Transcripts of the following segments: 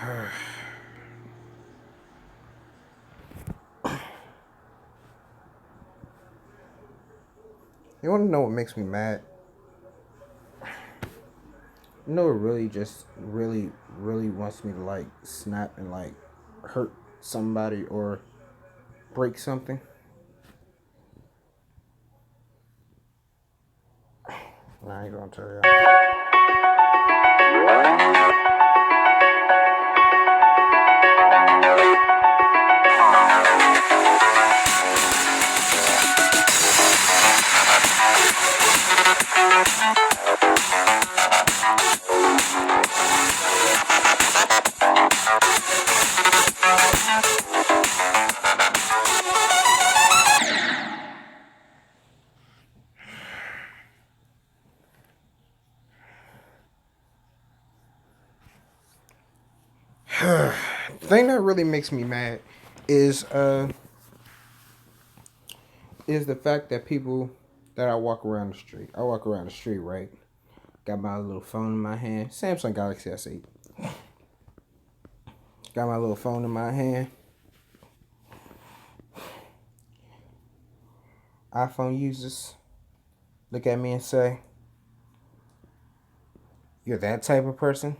You want to know what makes me mad? You know, it really just really wants me to like snap and like hurt somebody or break something. I ain't gonna tell you. The thing that really makes me mad is uh is the fact that people that I walk around the street. I walk around the street, right? Got my little phone in my hand. Samsung Galaxy S8. Got my little phone in my hand. iPhone users look at me and say, "You're that type of person?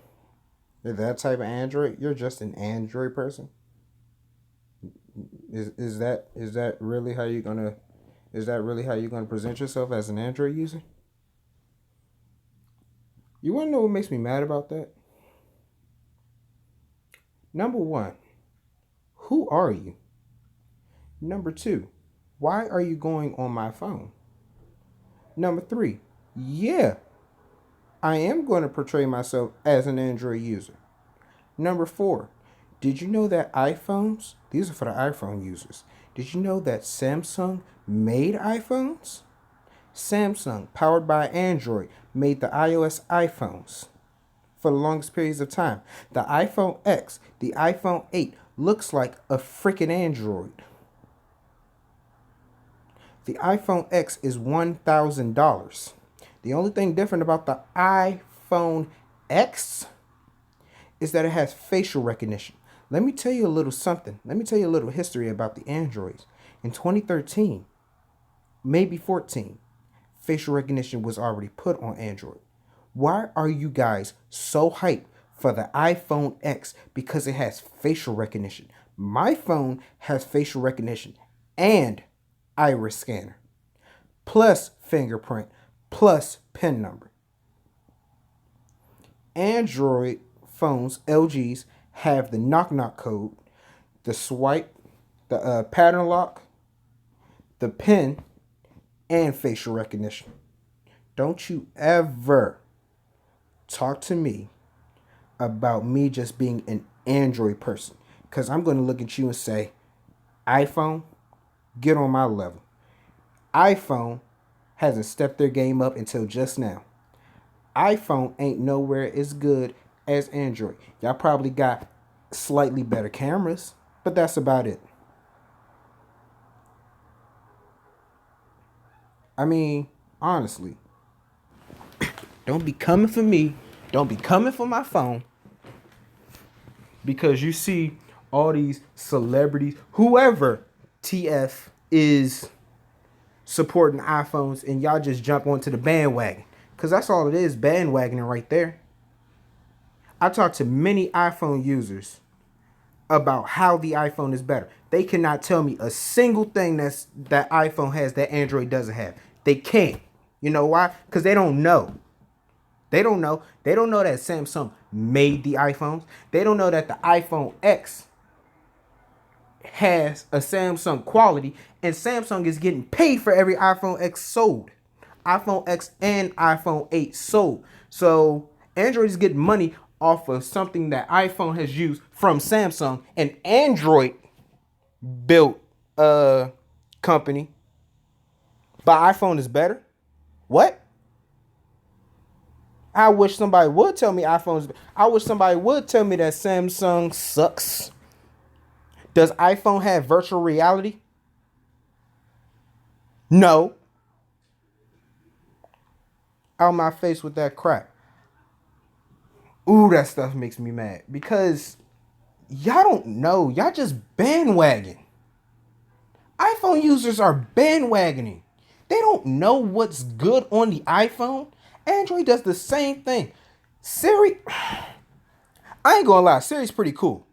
You're that type of Android? You're just an Android person?" Is that really how you're gonna present yourself as an Android user? You wanna know what makes me mad about that? Number one, who are you? Number two, why are you going on my phone? Number three, yeah, I am going to portray myself as an Android user. Number four, did you know that iPhones, these are for the iPhone users, did you know that Samsung made iPhones? Samsung, powered by Android, made the iOS iPhones for the longest periods of time. The iPhone X, the iPhone 8 looks like a freaking Android. The iPhone X is $1,000. The only thing different about the iPhone X is that it has facial recognition. Let me tell you a little something. Let me tell you a little history about the Androids. In 2013, maybe 14, facial recognition was already put on Android. Why are you guys so hyped for the iPhone X? Because it has facial recognition. My phone has facial recognition and iris scanner, plus fingerprint, plus PIN number. Android phones, LGs, have the knock knock code, the swipe, the pattern lock, the PIN, and facial recognition. Don't you ever talk to me about me just being an Android person, because I'm going to look at you and say, iPhone, get on my level. iPhone hasn't stepped their game up until just now. iPhone ain't nowhere as good as Android. Y'all probably got slightly better cameras, but that's about it. I mean, honestly, don't be coming for me. Don't be coming for my phone because you see all these celebrities, whoever TF is supporting iPhones, and y'all just jump onto the bandwagon. Because that's all it is, bandwagoning right there. I talked to many iPhone users about how the iPhone is better. They cannot tell me a single thing that iPhone has that Android doesn't have. They can't. You know why? Because they don't know. They don't know. They don't know that Samsung made the iPhones. They don't know that the iPhone X has a Samsung quality, and Samsung is getting paid for every iPhone X sold. iPhone X and iPhone 8 sold. So Android is getting money off of something that iPhone has used from Samsung, an Android built company. But iPhone is better? What? I wish somebody would tell me iPhones. I wish somebody would tell me that Samsung sucks. Does iPhone have virtual reality? No. Out my face with that crap. Ooh, that stuff makes me mad because Y'all don't know. Y'all just bandwagon. iPhone users are bandwagoning. They don't know what's good on the iPhone. Android does the same thing. Siri, I ain't gonna lie, Siri's pretty cool.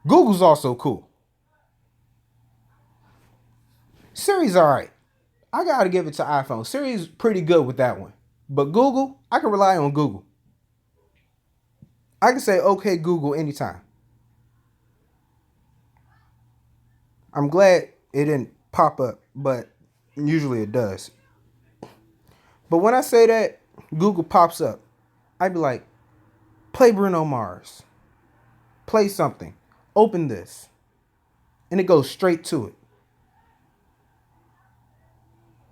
Google's also cool. Siri's alright. I gotta give it to iPhone. Siri's pretty good with that one. But Google, I can rely on Google. I can say, okay, Google, anytime. I'm glad it didn't pop up, but usually it does. But when I say that Google pops up, I'd be like, play Bruno Mars. Play something. Open this. And it goes straight to it.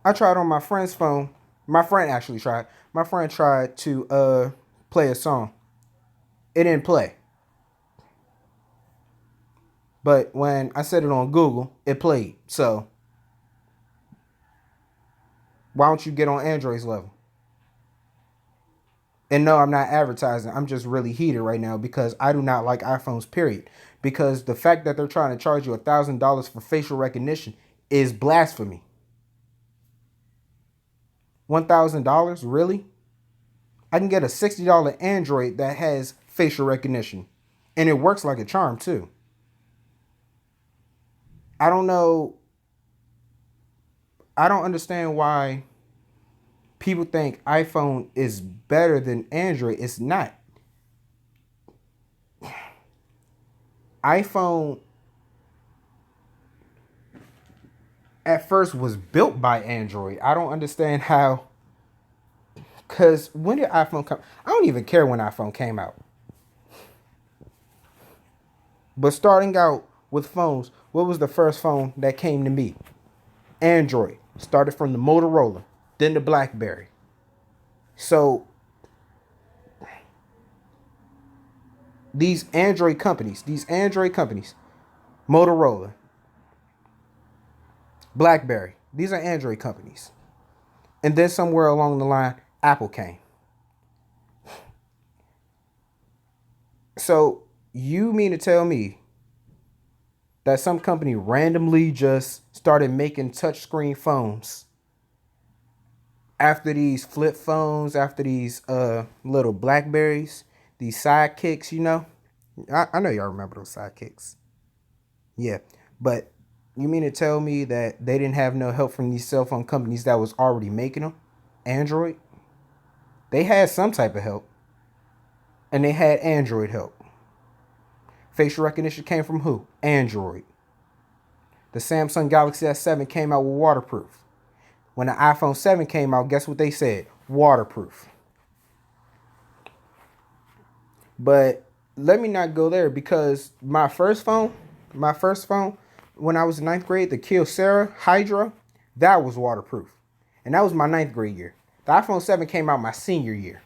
I tried on my friend's phone. My friend actually tried. My friend tried to play a song. It didn't play. But when I set it on Google, it played. So why don't you get on Android's level? And no, I'm not advertising. I'm just really heated right now because I do not like iPhones, period. Because the fact that they're trying to charge you $1,000 for facial recognition is blasphemy. $1,000? Really? I can get a $60 Android that has facial recognition. And it works like a charm, too. I don't know. I don't understand why people think iPhone is better than Android. It's not. iPhone at first was built by Android. I don't understand how. Because when did iPhone come? I don't even care when iPhone came out. But starting out with phones, what was the first phone that came to me? Android. Started from the Motorola, then the BlackBerry. So these Android companies, Motorola, BlackBerry, these are Android companies. And then somewhere along the line, Apple came. So you mean to tell me that some company randomly just started making touchscreen phones after these flip phones, after these little Blackberries, these sidekicks, you know? I know y'all remember those sidekicks. Yeah, but you mean to tell me that they didn't have no help from these cell phone companies that was already making them? Android? They had some type of help. And they had Android help. Facial recognition came from who? Android. The Samsung Galaxy S7 came out with waterproof. When the iPhone 7 came out, guess what they said? Waterproof. But let me not go there because my first phone, when I was in 9th grade, the Kyocera Hydra, that was waterproof. And that was my 9th grade year. The iPhone 7 came out my senior year.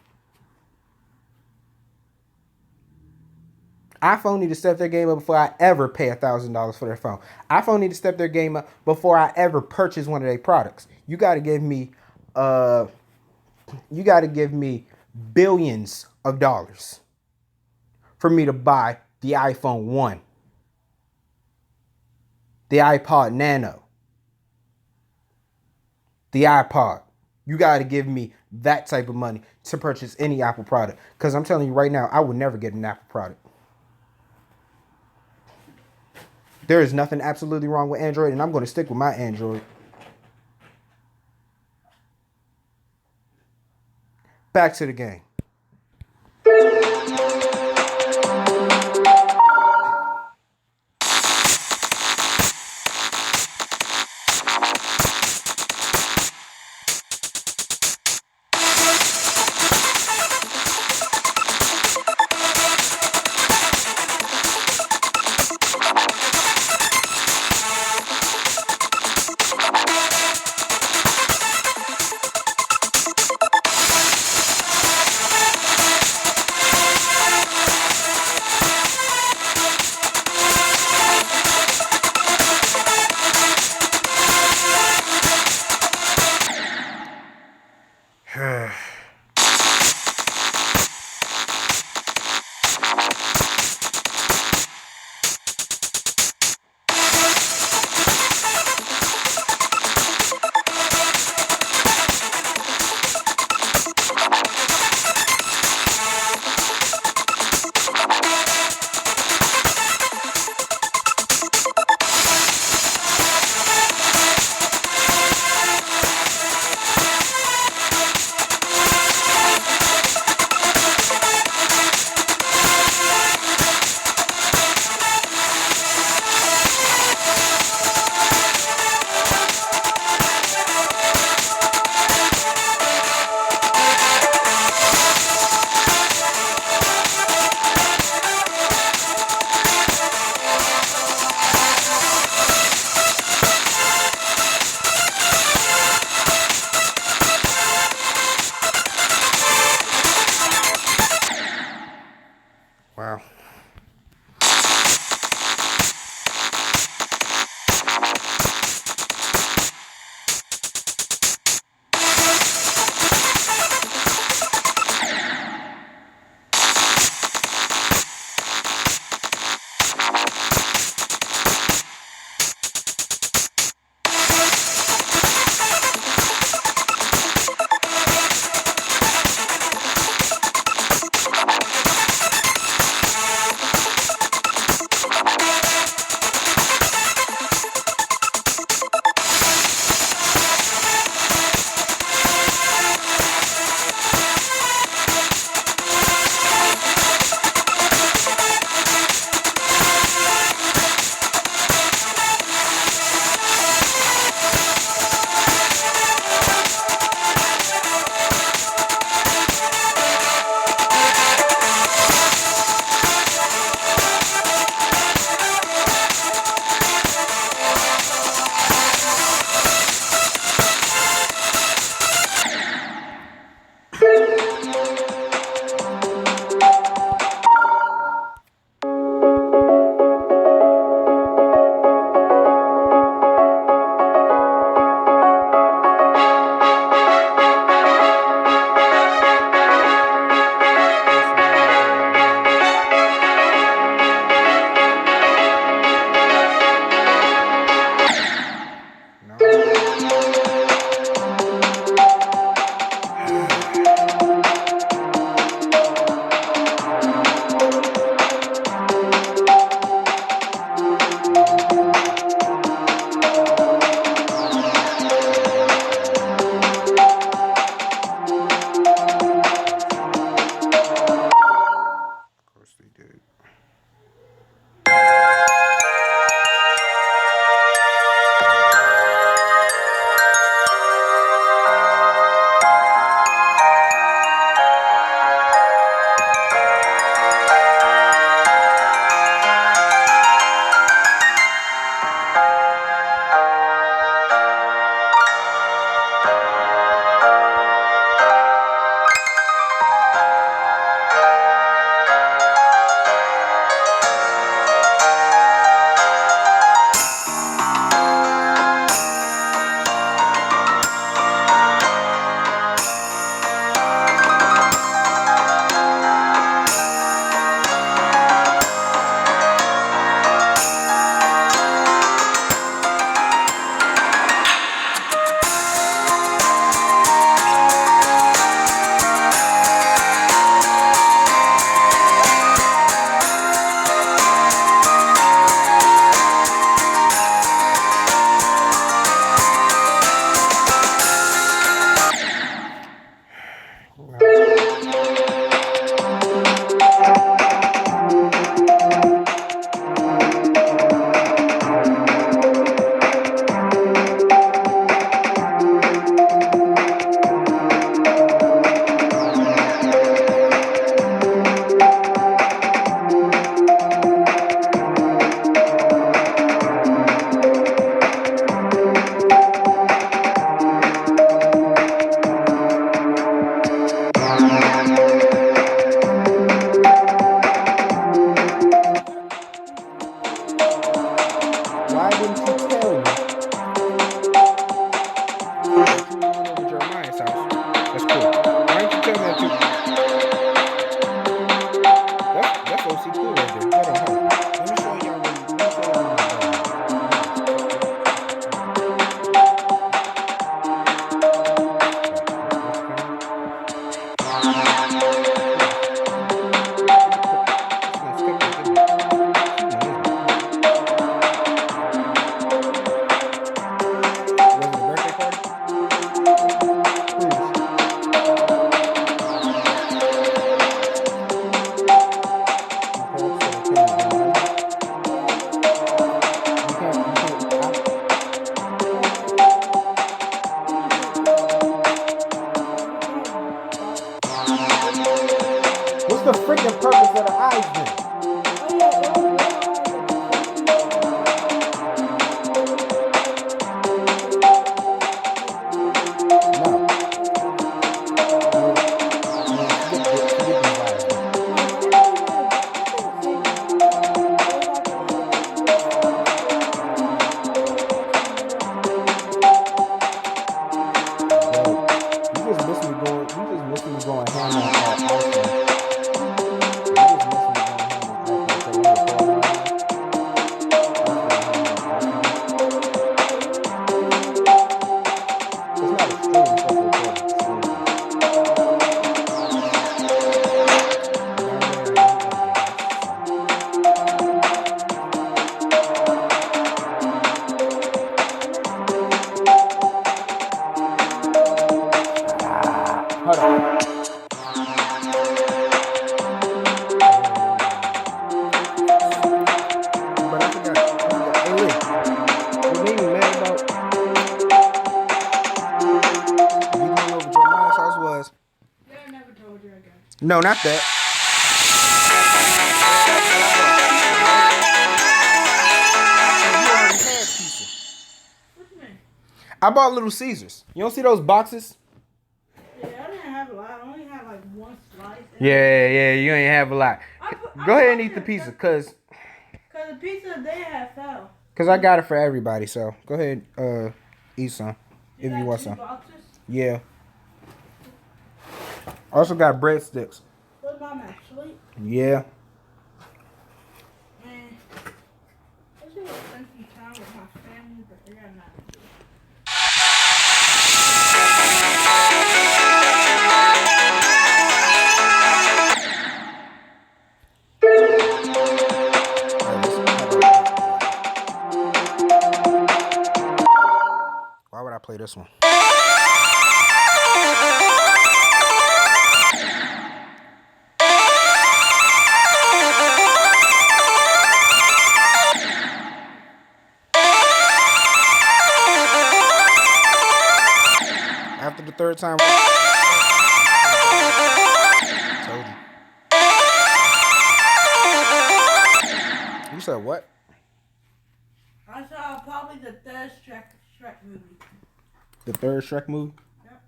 iPhone need to step their game up before I ever pay $1,000 for their phone. iPhone need to step their game up before I ever purchase one of their products. You got to give me billions of dollars for me to buy the iPhone 1, the iPod Nano, the iPod. You got to give me that type of money to purchase any Apple product. Because I'm telling you right now, I would never get an Apple product. There is nothing absolutely wrong with Android, and I'm going to stick with my Android. Back to the game. Why didn't you tell me that you were going over Jeremiah's house? That's cool. Why didn't you tell me that you? That's OC cool right there. Hold on, hold on. Let me show y'all. Let me show y'all what I'm doing. What's the freaking purpose of the eyes then? No. Forget these eyes then. Bro, you just miss me going. You just miss me going ham on iPhone. You just miss me going ham on iPhone. So I'm recording right now. I was going ham on iPhone. It's not a stream. It's like a recording. It's the same thing. But I really ain't hit no games. So hold on. But I forgot. Hey, Lee, what made me mad about you going over Jeremiah's house was Yeah, I never told you again. no, not that. You already had pizza. What you mean? I bought Little Caesars. You don't see those boxes? Yeah, I didn't have a lot. I only had like one slice. Yeah, you ain't have a lot. Go ahead and eat the pizza, cause Cause the pizza they had fell. I got it for everybody. So go ahead, eat some if you got want two some. boxes? Yeah. Also got breadsticks. What mom at sleep? Yeah. Man, I just want to spend some time with my family, but they got nothing to do. Why would I play this one? third time. Told you. You said what? I saw probably the third Shrek movie. The third Shrek movie? Yep.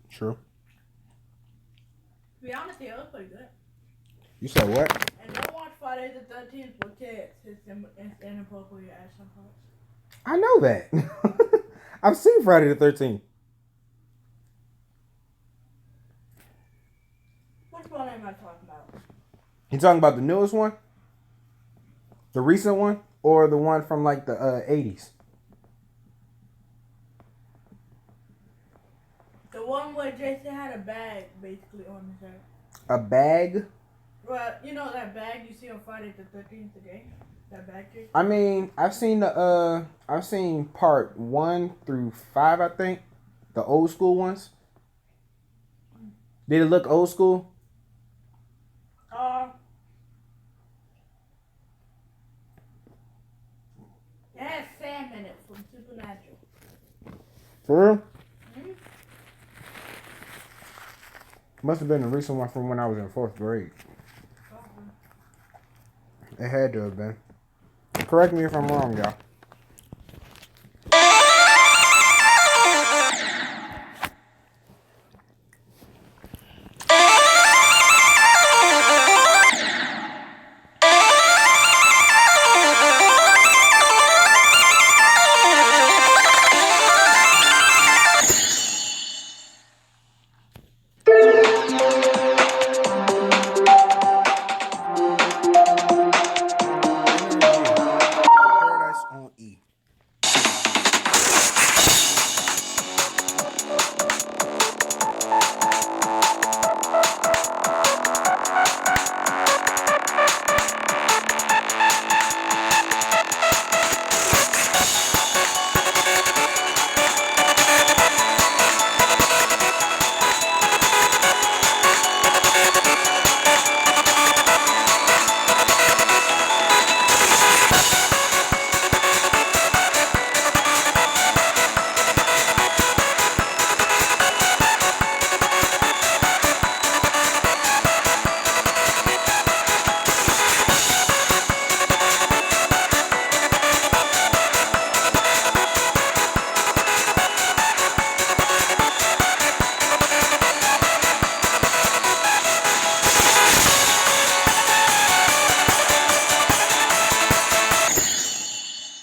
True. To be honest, it was pretty good. You said what? And don't watch Friday the 13th with kids. It's inappropriate at some parts. I know that. I've seen Friday the 13th. Which one am I talking about? You talking about the newest one? The recent one? Or the one from like the 80s? The one where Jason had a bag basically on his head. A bag? Well, you know that bag you see on Friday the 13th today? That bag cake? I mean, I've seen part 1 through 5, I think. The old school ones. Did it look old school? It has Sam in it from Supernatural. For real? Mm-hmm. Must have been the recent one from when I was in 4th grade. It had to have been. Correct me if I'm wrong, y'all. Paradise on E.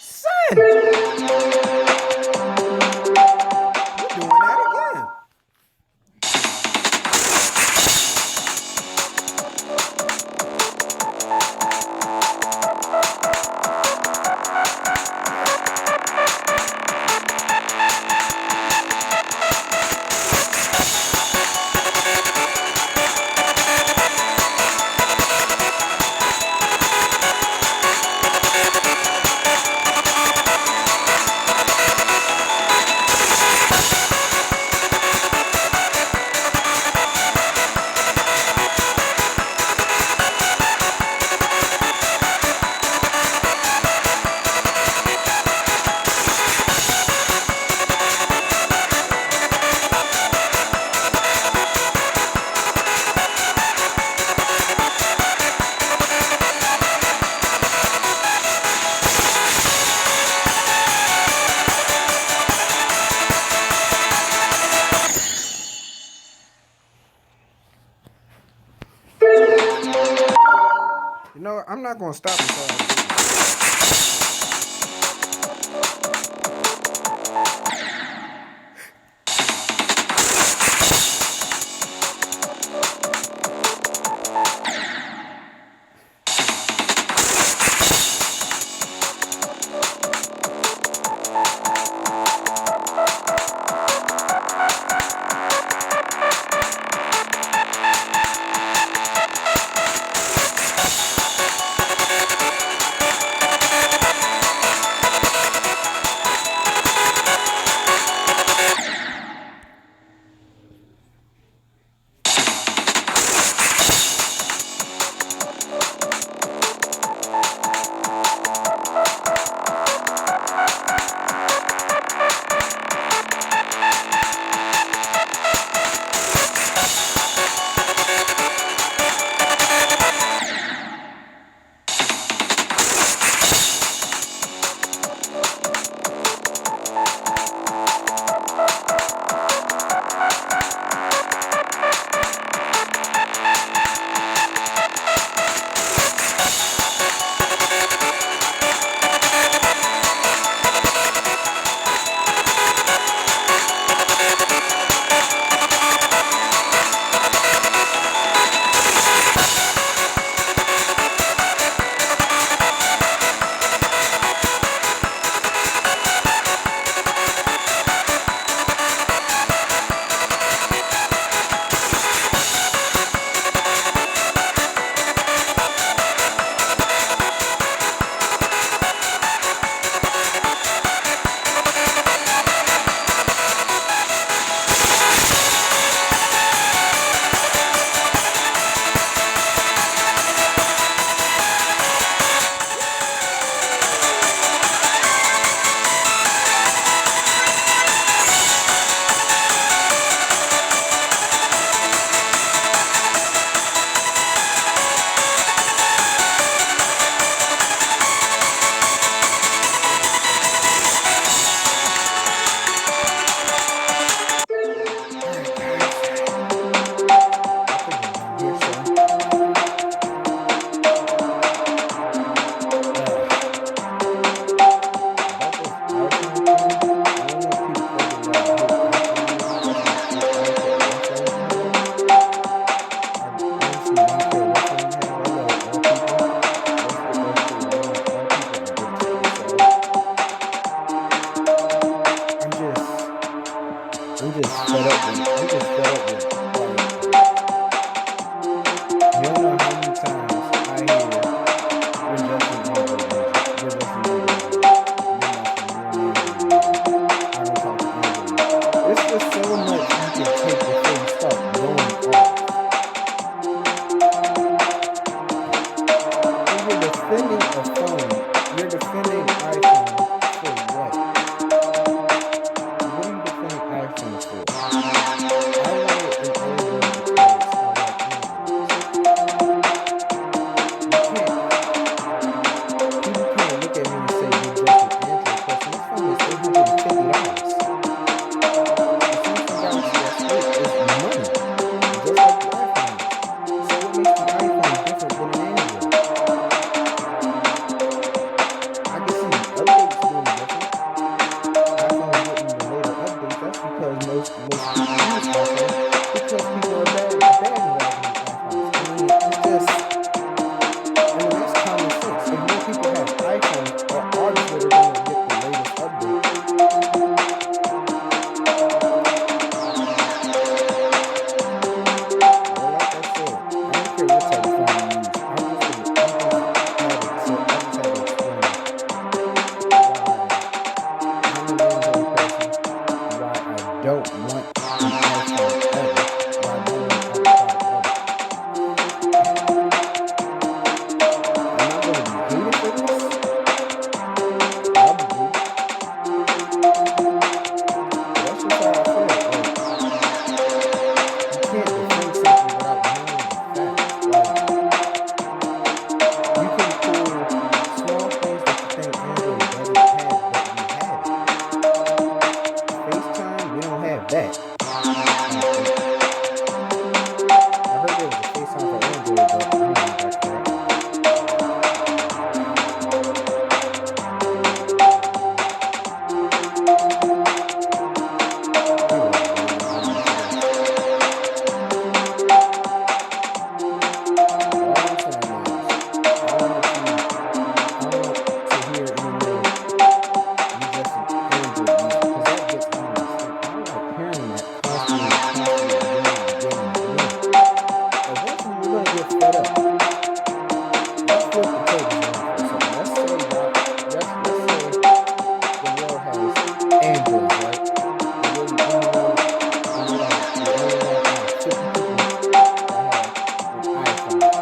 Son! You're doing that again. You know what? I'm not going to stop until I do this. defending a phone. You're defending iPhone for what? What are you defending iPhone for? I wanted an Android because I like Androids. You can't. People can't look at me and say you're just an Android person. This phone is $850. The Samsung Galaxy S8 is money, just like the iPhone is. So what makes the iPhone different than an Android? I can see the updates being different. iPhone getting the later updates. That's because most people use iPhones because people are bandwagoning iPhones. I mean, it's just. I mean, that's common sense. If more people have iPhones, obviously they're gonna get the latest update. Well, like I said, I don't care what type of phone you use. I just had to explain why I'm an Android person, why I don't want an iPhone ever, why I don't want an Apple product ever. Am I gonna be hated for this? Probably. But that's just how I feel. Like, you can't defend something without knowing the facts. Like, you can pull small things that you think Android doesn't have, but we have it. FaceTime, we don't have that. I don't think. I heard there was a FaceTime for Android, but I don't know about that. Anyway, ladies and gentlemen, for this. But all I'm saying is, I don't want to hear anymore. You just an Android user, because that gets on my skin. I don't like hearing that constantly, again. Eventually, you're gonna get fed up. Let's flip the tables around for a second. Let's say the world has Androids, right? And you're the only one, and you're like the only one out of 50 people that have an iPhone.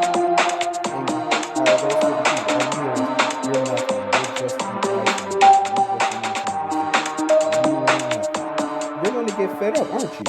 And out of those 50 people, of yours, you're nothing. You're just an iPhone user. You're just an iPhone user. You ain't nothing. You're gonna get fed up, aren't you?